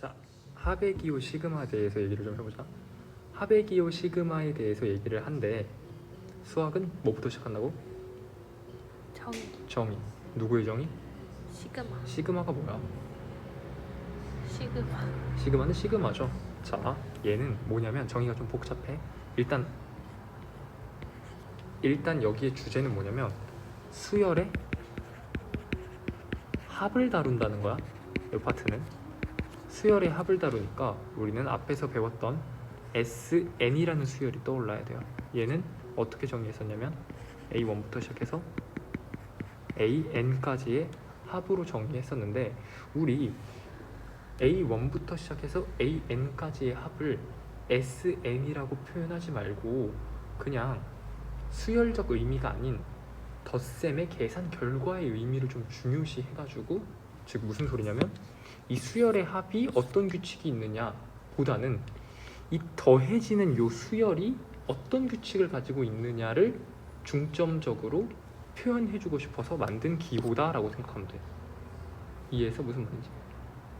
자, 하베기오 시그마에 대해서 얘기를 좀 해보자. 하베기오 시그마에 대해서 얘기를 한데 수학은 뭐부터 시작한다고? 정의. 정의. 누구의 정의? 시그마. 시그마가 뭐야? 시그마. 시그마는 시그마죠. 자, 얘는 뭐냐면 정의가 좀 복잡해. 일단 여기에 주제는 뭐냐면 수열의 합을 다룬다는 거야. 이 파트는 수열의 합을 다루니까 우리는 앞에서 배웠던 Sn이라는 수열이 떠올라야 돼요. 얘는 어떻게 정의했었냐면 A1부터 시작해서 AN까지의 합으로 정의했었는데 우리 A1부터 시작해서 AN까지의 합을 SN이라고 표현하지 말고 그냥 수열적 의미가 아닌 덧셈의 계산 결과의 의미를 좀 중요시 해가지고, 즉 무슨 소리냐면 이 수열의 합이 어떤 규칙이 있느냐 보다는 이 더해지는 요 수열이 어떤 규칙을 가지고 있느냐를 중점적으로 표현해주고 싶어서 만든 기호다라고 생각하면 돼. 이해해서 무슨 말인지?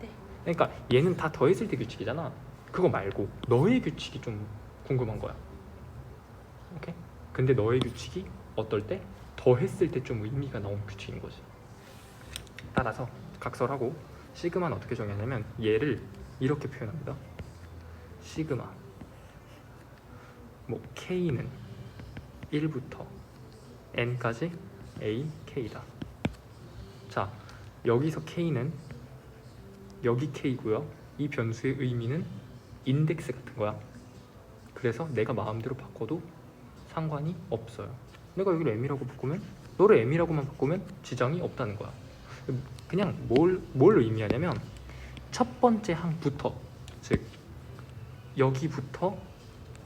네. 그러니까 얘는 다 더했을 때 규칙이잖아. 그거 말고 너의 규칙이 좀 궁금한 거야. 오케이? 근데 너의 규칙이 어떨 때? 더했을 때 좀 의미가 나온 규칙인 거지. 따라서 각설하고 시그마는 어떻게 정의하냐면 얘를 이렇게 표현합니다. 시그마 뭐 K는 1부터 N까지 A, K다. 자, 여기서 K는 여기 K고요. 이 변수의 의미는 인덱스 같은 거야. 그래서 내가 마음대로 바꿔도 상관이 없어요. 내가 여기를 M이라고 바꾸면 너를 M이라고만 바꾸면 지장이 없다는 거야. 그냥 뭘 의미하냐면 첫 번째 항부터, 즉 여기부터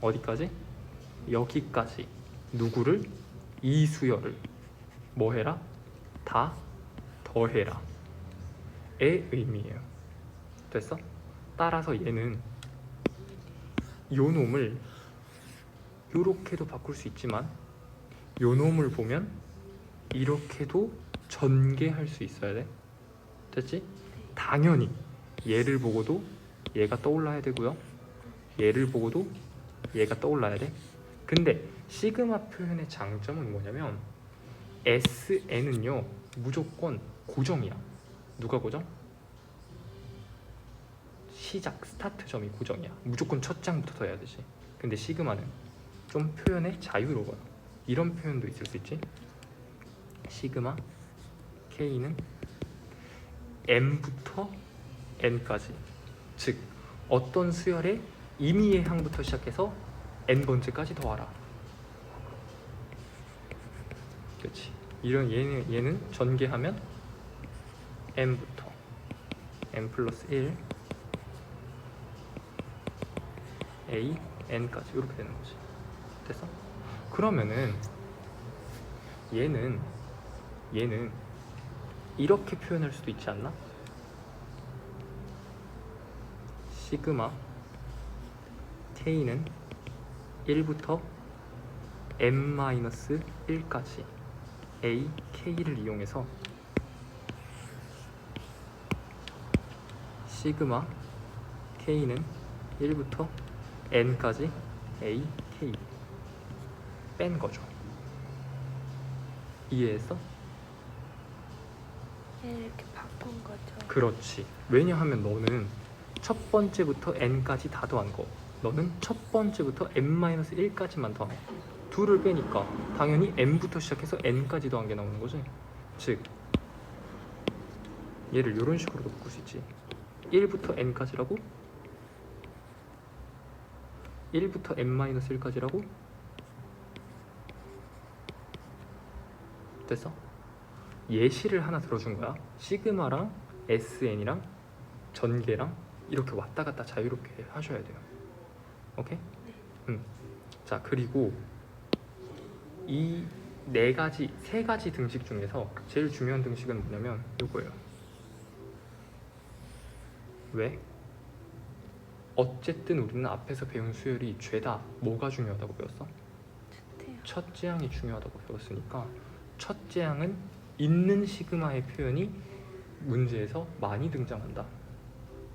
어디까지? 여기까지 누구를? 이 수열을 뭐 해라? 다 더해라 의 의미예요. 됐어? 따라서 얘는 요 놈을 요렇게도 바꿀 수 있지만 요 놈을 보면 이렇게도 전개할 수 있어야 돼. 됐지? 당연히 얘를 보고도 얘가 떠올라야 되고요. 얘를 보고도 얘가 떠올라야 돼. 근데 시그마 표현의 장점은 뭐냐면 SN은요 무조건 고정이야. 누가 고정? 시작 스타트점이 고정이야. 무조건 첫 장부터 해야 되지. 근데 시그마는 좀 표현의 자유로워요. 이런 표현도 있을 수 있지. 시그마 K는 M부터 N까지, 즉 어떤 수열의 임의의 항부터 시작해서 N번째까지 더하라. 그렇지. 이런 얘는 전개하면 M부터 M 플러스 1 A, N까지 이렇게 되는 거지. 됐어? 그러면은 얘는 이렇게 표현할 수도 있지 않나? 시그마 K는 1부터 M-1까지 A, K를 이용해서 시그마 K는 1부터 N까지 A, K 뺀 거죠. 이해했어? 이렇게 바꾼 거죠. 그렇지. 왜냐하면 너는 첫 번째부터 N까지 다 더한 거, 너는 첫 번째부터 M-1까지만 더한 거. 둘을 빼니까 당연히 M부터 시작해서 N까지 더한 게 나오는 거지. 즉 얘를 이런 식으로도 바꿀 수 있지. 1부터 N까지라고? 1부터 M-1까지라고? 됐어? 예시를 하나 들어준 거야. 시그마랑 SN이랑 전개랑 이렇게 왔다 갔다 자유롭게 하셔야 돼요. 오케이? 네. 자, 그리고 이 세 가지 등식 중에서 제일 중요한 등식은 뭐냐면 이거예요. 왜? 어쨌든 우리는 앞에서 배운 수열이 죄다 뭐가 중요하다고 배웠어? 첫째 항이 중요하다고 배웠으니까 첫째 항은 있는 시그마의 표현이 문제에서 많이 등장한다.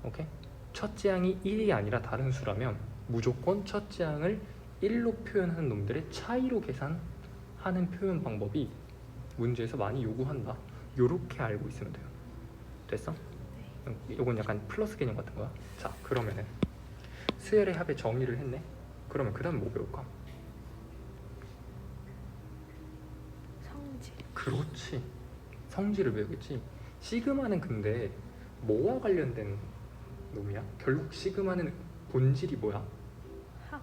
오케이? 첫 지항이 1이 아니라 다른 수라면 무조건 첫 지항을 1로 표현하는 놈들의 차이로 계산하는 표현 방법이 문제에서 많이 요구한다. 요렇게 알고 있으면 돼요. 됐어? 요건 약간 플러스 개념 같은 거야. 자, 그러면은 수열의 합의 정의를 했네. 그러면 그 다음에 뭐 배울까? 성질. 그렇지. 성질을 배우겠지. 시그마는 근데 뭐와 관련된 놈이야? 결국 시그마는 본질이 뭐야? 합.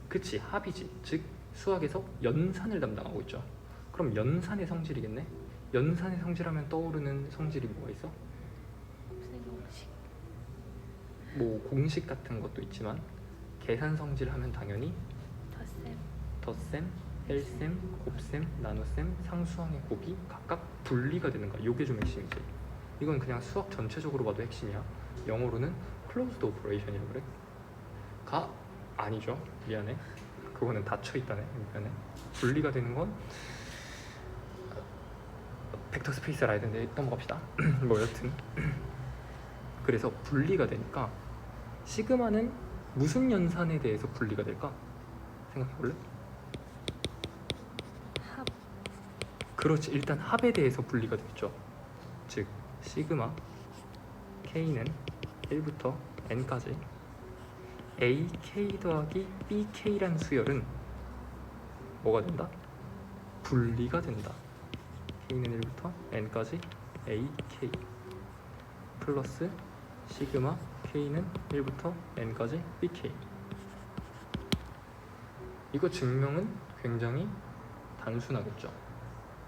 그치, 합이지. 즉 수학에서 연산을 담당하고 있죠. 그럼 연산의 성질이겠네? 연산의 성질하면 떠오르는 성질이 뭐가 있어? 곱셈공식. 뭐 공식 같은 것도 있지만 계산 성질 하면 당연히 덧셈. 덧셈, 뺄셈, 곱셈, 나눗셈, 상수항의 곱이 각각 분리가 되는 거야. 요게 좀 핵심이지. 이건 그냥 수학 전체적으로 봐도 핵심이야. 영어로는 closed operation이라고 그래. 가 아니죠. 미안해. 그거는 닫혀 있다네. 미안해. 분리가 되는 건 벡터 스페이스 라야 되는데 넘어갑시다. 뭐 여튼 그래서 분리가 되니까 시그마는 무슨 연산에 대해서 분리가 될까? 생각해 볼래? 합. 그렇지. 일단 합에 대해서 분리가 되겠죠. 즉 시그마 K는 1부터 N까지 AK 더하기 BK란 수열은 뭐가 된다? 분리가 된다. K는 1부터 N까지 AK 플러스 시그마 K는 1부터 N까지 BK. 이거 증명은 굉장히 단순하겠죠.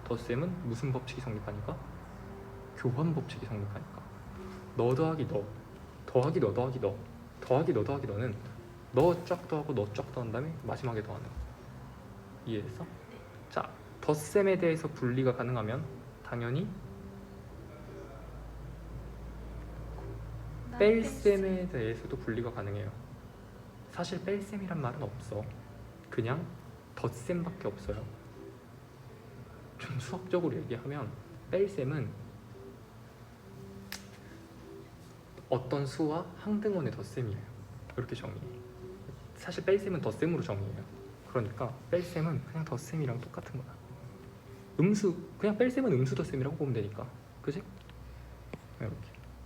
덧셈은 무슨 법칙이 성립하니까? 교환 법칙이 성립하니까. 너 더하기 너, 더하기 너 더하기 너, 더하기 너 더하기 너는 너 쫙 더하고 너 쫙 더한 다음에 마지막에 더하는 거. 이해했어? 자, 덧셈에 대해서 분리가 가능하면 당연히 뺄셈에 대해서도 분리가 가능해요. 사실 뺄셈이란 말은 없어. 그냥 덧셈밖에 없어요. 좀 수학적으로 얘기하면 뺄셈은 어떤 수와 항등원의 덧셈이에요. 이렇게 정의해. 사실 뺄셈은 덧셈으로 정의해요. 그러니까 뺄셈은 그냥 덧셈이랑 똑같은 거야. 음수, 그냥 뺄셈은 음수 덧셈이라고 보면 되니까. 그지? 이렇게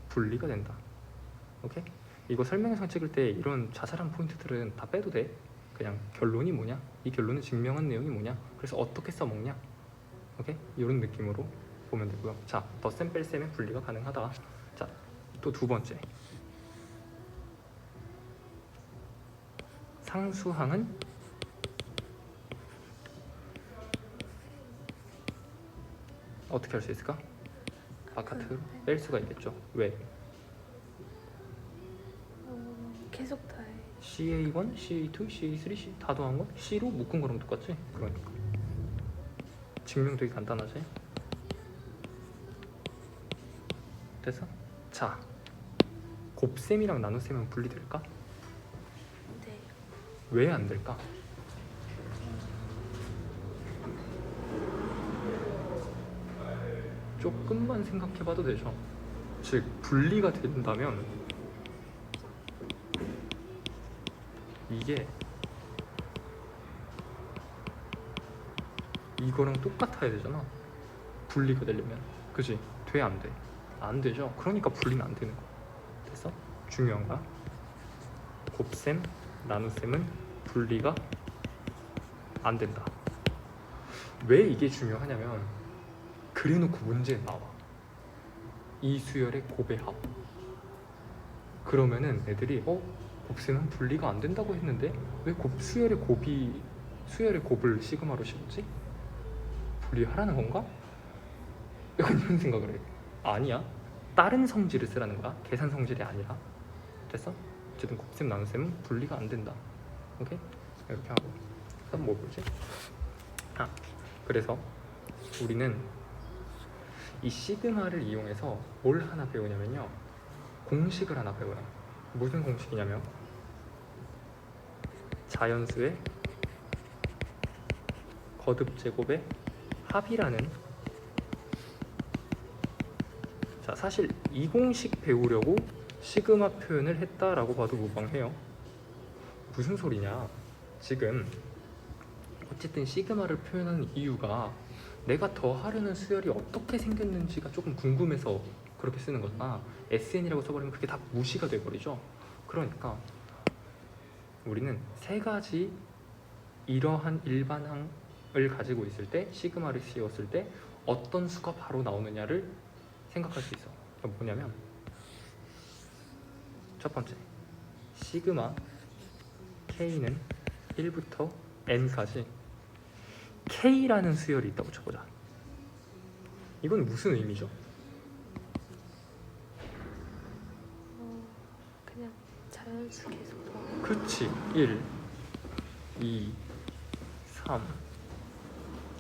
분리가 된다. 오케이? 이거 설명서 찍을 때 이런 자잘한 포인트들은 다 빼도 돼. 그냥 결론이 뭐냐? 이 결론을 증명한 내용이 뭐냐? 그래서 어떻게 써먹냐? 오케이? 이런 느낌으로 보면 되고요. 자, 덧셈 뺄셈의 분리가 가능하다. 자, 또 두 번째. 상수항은 어떻게 할 수 있을까? 바깥으로 뺄 수가 있겠죠. 왜? 계속 다해. CA1, CA2, CA3, C 다 더한 건 C로 묶은 거랑 똑같지? 그러니까 증명되게 간단하지? 됐어? 자, 곱셈이랑 나눗셈은 분리될까? 네. 왜 안 될까? 조금만 생각해봐도 되죠. 즉 분리가 된다면 이게 이거랑 똑같아야 되잖아. 분리가 되려면. 그지? 돼? 안 돼? 안 되죠. 그러니까 분리는 안 되는 거야. 됐어? 중요한 거야. 곱셈, 나눗셈은 분리가 안 된다. 왜 이게 중요하냐면 그래놓고 문제에 나와. 이 수열의 곱의 합. 그러면은 애들이 곱셈은 분리가 안 된다고 했는데 왜 수열의 곱을 시그마로 씌웠지? 분리하라는 건가? 약간 이런 생각을 해. 아니야. 다른 성질을 쓰라는 거야. 계산 성질이 아니라. 됐어? 어쨌든 곱셈 나눗셈은 분리가 안 된다. 오케이? 이렇게 하고. 그다음 뭐 보지? 그래서 우리는 이 시그마를 이용해서 뭘 하나 배우냐면요. 공식을 하나 배워요. 무슨 공식이냐면 자연수의 거듭 제곱의 합이라는. 자, 사실 이 공식 배우려고 시그마 표현을 했다라고 봐도 무방해요. 무슨 소리냐? 지금 어쨌든 시그마를 표현하는 이유가 내가 더하려는 수열이 어떻게 생겼는지가 조금 궁금해서 그렇게 쓰는 거잖아. SN이라고 써버리면 그게 다 무시가 돼버리죠. 그러니까 우리는 세 가지 이러한 일반항을 가지고 있을 때 시그마를 씌웠을 때 어떤 수가 바로 나오느냐를 생각할 수 있어. 뭐냐면 첫 번째, 시그마 K는 1부터 N까지 K라는 수열이 있다고 쳐보자. 이건 무슨 의미죠? 그냥 자연수 계속 더하고. 그치. 1, 2, 3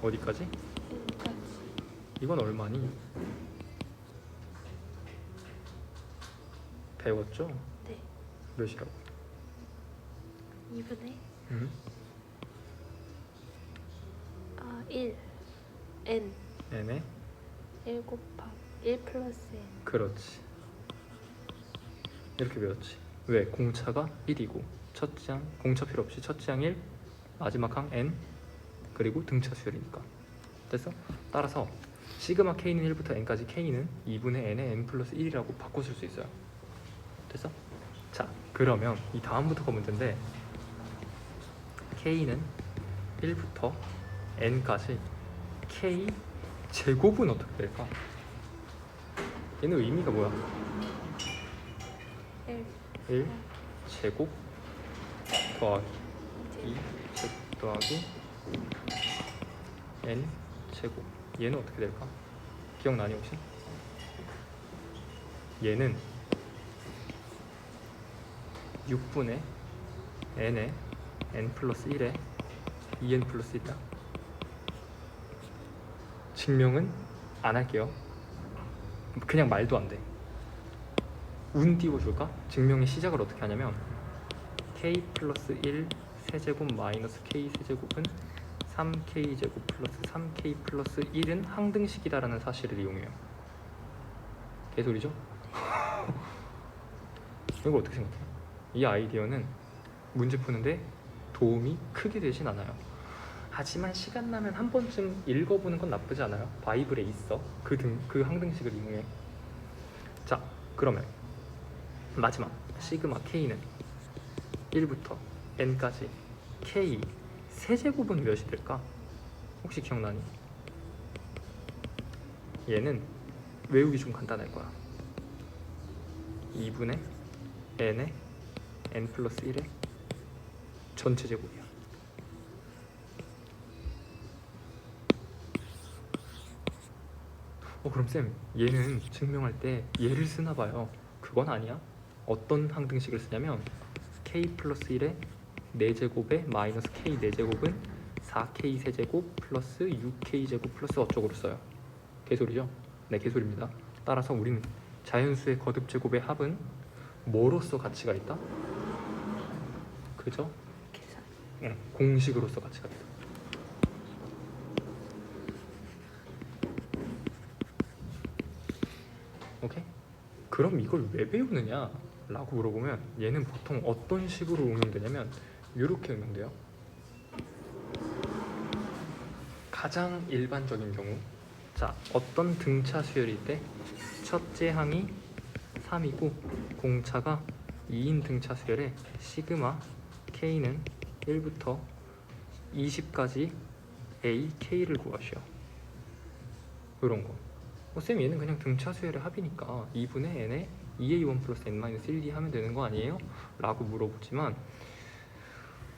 어디까지? 1까지. 이건 얼마니? 배웠죠? 네. 몇이라고? 2분의 1 n n에 1 곱하기 1 플러스 n. 그렇지. 이렇게 배웠지. 왜? 공차가 1이고 첫째 항 공차 필요 없이 첫째 항 1, 마지막 항 n 그리고 등차 수열이니까. 됐어? 따라서 시그마 k는 1부터 n까지 k는 2분의 n에 n 플러스 1이라고 바꿔 쓸 수 있어요. 됐어? 자, 그러면 이 다음부터가 문제인데 k는 1부터 n까지 k 제곱은 어떻게 될까? 얘는 의미가 뭐야? 1 1 제곱 더하기 2 제곱 더하기 n 제곱. 얘는 어떻게 될까? 기억나니 혹시? 얘는 6분의 n에 n 플러스 1에 2n 플러스 1이다. 증명은 안 할게요. 그냥 말도 안 돼. 운 띄워줄까? 증명의 시작을 어떻게 하냐면 k 플러스 1 세제곱 마이너스 k 세제곱은 3k 제곱 플러스 3k 플러스 1은 항등식이다라는 사실을 이용해요. 개소리죠? 이거 어떻게 생각해? 이 아이디어는 문제 푸는데 도움이 크게 되진 않아요. 하지만 시간 나면 한 번쯤 읽어보는 건 나쁘지 않아요. 바이블에 있어. 그 항등식을 이용해. 자, 그러면 마지막 시그마 K는 1부터 N까지 K 세제곱은 몇이 될까? 혹시 기억나니? 얘는 외우기 좀 간단할 거야. 2분의 N에 N 플러스 1의 전체 제곱이야. 그럼 쌤, 얘는 증명할 때 얘를 쓰나 봐요. 그건 아니야. 어떤 항등식을 쓰냐면 k 플러스 1의 4제곱에 마이너스 k 4제곱은 4k 세제곱 플러스 6k 제곱 플러스 어쩌고를 써요. 개소리죠? 네, 개소리입니다. 따라서 우리는 자연수의 거듭 제곱의 합은 뭐로서 가치가 있다? 그죠? 계산. 응, 공식으로서 가치가 있다. 오케이? 그럼 이걸 왜 배우느냐? 라고 물어보면 얘는 보통 어떤 식으로 응용되냐면 이렇게 응용돼요. 가장 일반적인 경우, 자, 어떤 등차 수열일 때 첫째 항이 3이고 공차가 2인 등차 수열에 시그마 K는 1부터 20까지 AK를 구하시오. 이런 거. 쌤, 얘는 그냥 등차 수열의 합이니까 2분의 n에 2a1 플러스 n-1, 하면 되는 거 아니에요? 라고 물어보지만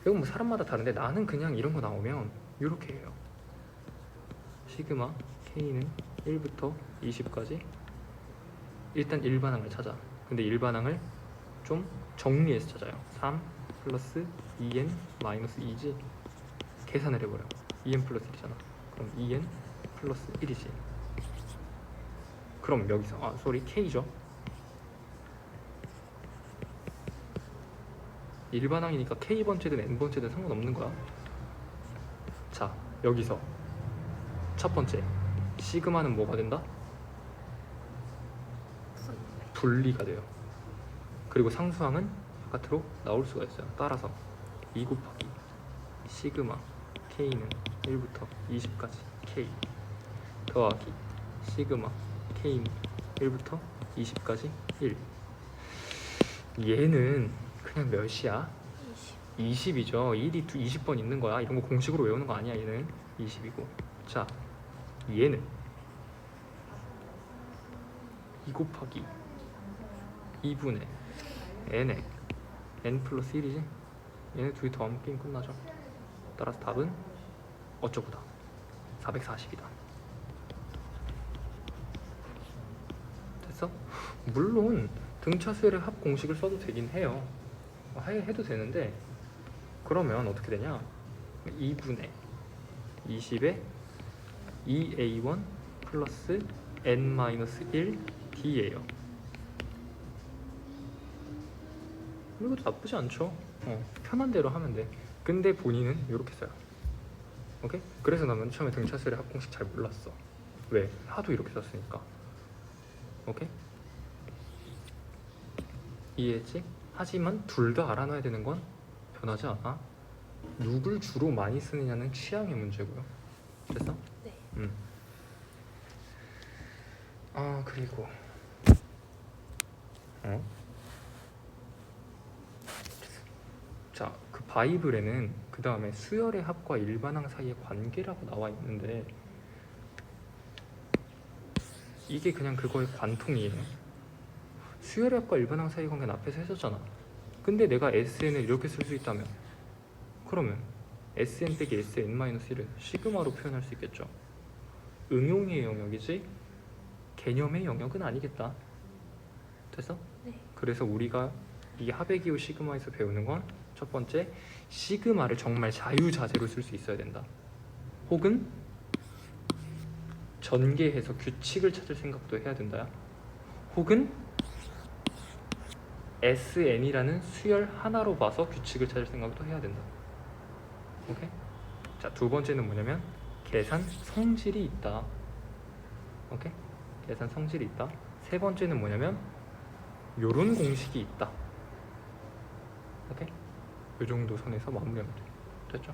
이건 뭐 사람마다 다른데 나는 그냥 이런 거 나오면 이렇게 해요. 시그마 K는 1부터 20까지 일단 일반항을 찾아. 근데 일반항을 좀 정리해서 찾아요. 3 플러스 2n 마이너스 2지. 계산을 해버려. 2n 플러스 1이잖아. 그럼 2n 플러스 1이지. 그럼 여기서 K죠. 일반항이니까 K번째든 N번째든 상관없는 거야. 자, 여기서 첫 번째 시그마는 뭐가 된다? 분리가 돼요. 그리고 상수항은 바깥으로 나올 수가 있어요. 따라서 2 곱하기 시그마 k는 1부터 20까지 k 더하기 시그마 k는 1부터 20까지 1. 얘는 그냥 몇이야? 20. 20이죠. 1이 20번 있는 거야. 이런 거 공식으로 외우는 거 아니야. 얘는 20이고. 자, 얘는 2 곱하기 2분의 n에 n 플러스 1이지? 얘네 둘이 더하면 게임 끝나죠. 따라서 답은 어쩌고다 440이다. 됐어? 물론 등차수열의 합 공식을 써도 되긴 해요. 해도 되는데 그러면 어떻게 되냐? 2분의 20에 2a1 플러스 n-1 d예요. 이것도 나쁘지 않죠. 편한 대로 하면 돼. 근데 본인은 이렇게 써요. 오케이? 그래서 나는 처음에 등차수열의 합 공식 잘 몰랐어. 왜? 하도 이렇게 썼으니까. 오케이? 이해했지? 하지만 둘 다 알아놔야 되는 건 변하지 않아. 누굴 주로 많이 쓰느냐는 취향의 문제고요. 됐어? 네. 그리고 자, 그 바이블에는 그 다음에 수열의 합과 일반항 사이의 관계라고 나와 있는데 이게 그냥 그거의 관통이에요. 수열의 합과 일반항 사이의 관계는 앞에서 했었잖아. 근데 내가 SN을 이렇게 쓸 수 있다면 그러면 SN 빼기 SN-1을 시그마로 표현할 수 있겠죠. 응용의 영역이지 개념의 영역은 아니겠다. 됐어? 네. 그래서 우리가 이 합의 기호 시그마에서 배우는 건 첫 번째, 시그마를 정말 자유자재로 쓸 수 있어야 된다. 혹은 전개해서 규칙을 찾을 생각도 해야 된다. 혹은 SN이라는 수열 하나로 봐서 규칙을 찾을 생각도 해야 된다. 오케이? 자, 두 번째는 뭐냐면 계산 성질이 있다. 오케이? 계산 성질이 있다. 세 번째는 뭐냐면 요런 공식이 있다. 오케이? 요 정도 선에서 마무리하면 돼. 됐죠?